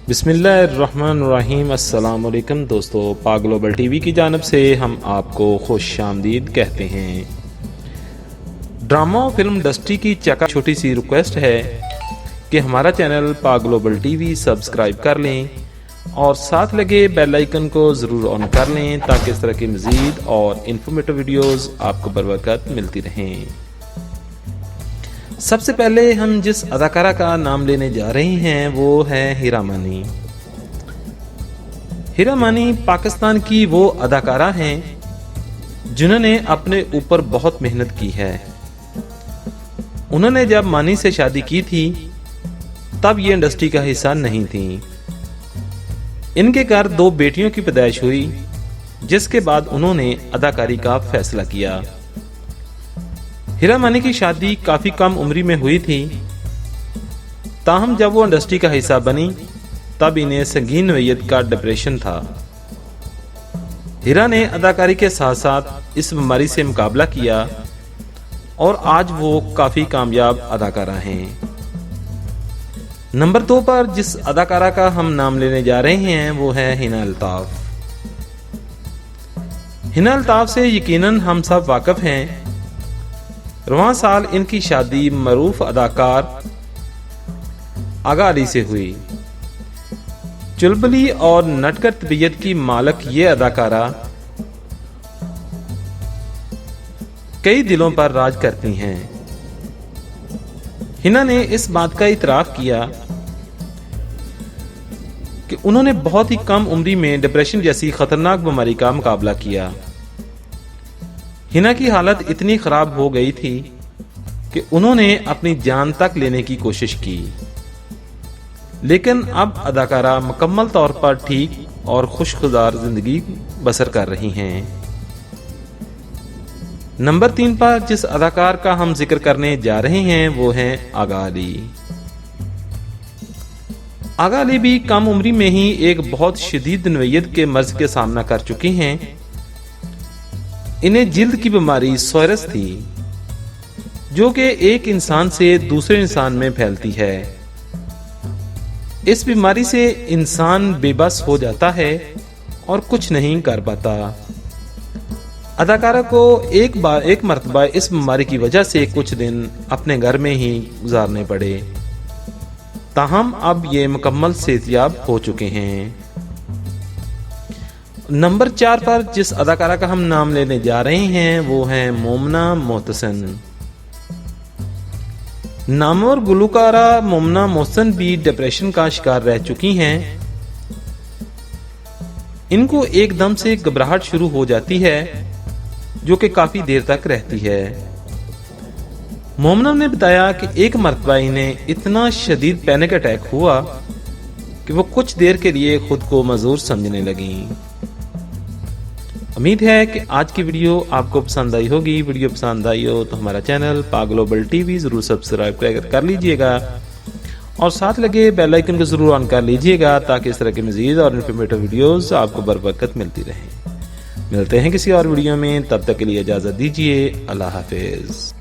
بسم اللہ الرحمن الرحیم۔ السلام علیکم دوستو، پاک گلوبل ٹی وی کی جانب سے ہم آپ کو خوش آمدید کہتے ہیں۔ ڈرامہ و فلم انڈسٹری کی چکا چھوٹی سی ریکویسٹ ہے کہ ہمارا چینل پاک گلوبل ٹی وی سبسکرائب کر لیں اور ساتھ لگے بیل آئیکن کو ضرور آن کر لیں تاکہ اس طرح کی مزید اور انفارمیٹو ویڈیوز آپ کو بروقت ملتی رہیں۔ سب سے پہلے ہم جس اداکارہ کا نام لینے جا رہے ہیں وہ ہے ہیرا مانی۔ ہیرا مانی پاکستان کی وہ اداکارہ ہیں جنہوں نے اپنے اوپر بہت محنت کی ہے۔ انہوں نے جب مانی سے شادی کی تھی تب یہ انڈسٹری کا حصہ نہیں تھی۔ ان کے گھر 2 بیٹیوں کی پیدائش ہوئی جس کے بعد انہوں نے اداکاری کا فیصلہ کیا۔ ہیرا مانی کی شادی کافی کم عمری میں ہوئی تھی، تاہم جب وہ انڈسٹری کا حصہ بنی تب انہیں سنگین نوعیت کا ڈپریشن تھا۔ ہیرا نے اداکاری کے ساتھ ساتھ اس بیماری سے مقابلہ کیا اور آج وہ کافی کامیاب اداکارہ ہیں۔ نمبر 2 پر جس اداکارہ کا ہم نام لینے جا رہے ہیں وہ ہے حنا الطاف۔ حنا الطاف سے یقیناً ہم سب واقف ہیں۔ رواں سال ان کی شادی معروف اداکار آغا علی سے ہوئی۔ چلبلی اور نٹکر طبیعت کی مالک یہ اداکارہ کئی دلوں پر راج کرتی ہیں۔ حنا نے اس بات کا اعتراف کیا کہ انہوں نے بہت ہی کم عمری میں ڈپریشن جیسی خطرناک بیماری کا مقابلہ کیا۔ حنا کی حالت اتنی خراب ہو گئی تھی کہ انہوں نے اپنی جان تک لینے کی کوشش کی، لیکن اب اداکارہ مکمل طور پر ٹھیک اور خوشگوار زندگی بسر کر رہی ہیں۔ نمبر 3 پر جس اداکار کا ہم ذکر کرنے جا رہے ہیں وہ ہیں آغا علی۔ آغا علی بھی کم عمری میں ہی ایک بہت شدید نوعیت کے مرض کے سامنا کر چکے ہیں۔ انہیں جلد کی بیماری سوائرس تھی جو کہ ایک انسان سے دوسرے انسان میں پھیلتی ہے۔ اس بیماری سے انسان بے بس ہو جاتا ہے اور کچھ نہیں کر پاتا۔ اداکارہ کو ایک مرتبہ اس بیماری کی وجہ سے کچھ دن اپنے گھر میں ہی گزارنے پڑے، تاہم اب یہ مکمل صحت یاب ہو چکے ہیں۔ نمبر 4 پر جس اداکارہ کا ہم نام لینے جا رہے ہیں وہ ہیں مومنہ محتسن۔ نامور گلوکارہ مومنہ محتسن بھی ڈپریشن کا شکار رہ چکی ہیں۔ ان کو ایک دم سے گھبراہٹ شروع ہو جاتی ہے جو کہ کافی دیر تک رہتی ہے۔ مومنہ نے بتایا کہ ایک مرتبہ انہیں اتنا شدید پینک اٹیک ہوا کہ وہ کچھ دیر کے لیے خود کو معذور سمجھنے لگیں۔ امید ہے کہ آج کی ویڈیو آپ کو پسند آئی ہوگی۔ ویڈیو پسند آئی ہو تو ہمارا چینل پاک گلوبل ٹی وی ضرور سبسکرائب کر لیجئے گا اور ساتھ لگے بیل آئیکن کو ضرور آن کر لیجئے گا تاکہ اس طرح کے مزید اور انفارمیٹو ویڈیوز آپ کو بروقت ملتی رہیں۔ ملتے ہیں کسی اور ویڈیو میں، تب تک کے لیے اجازت دیجیے۔ اللہ حافظ۔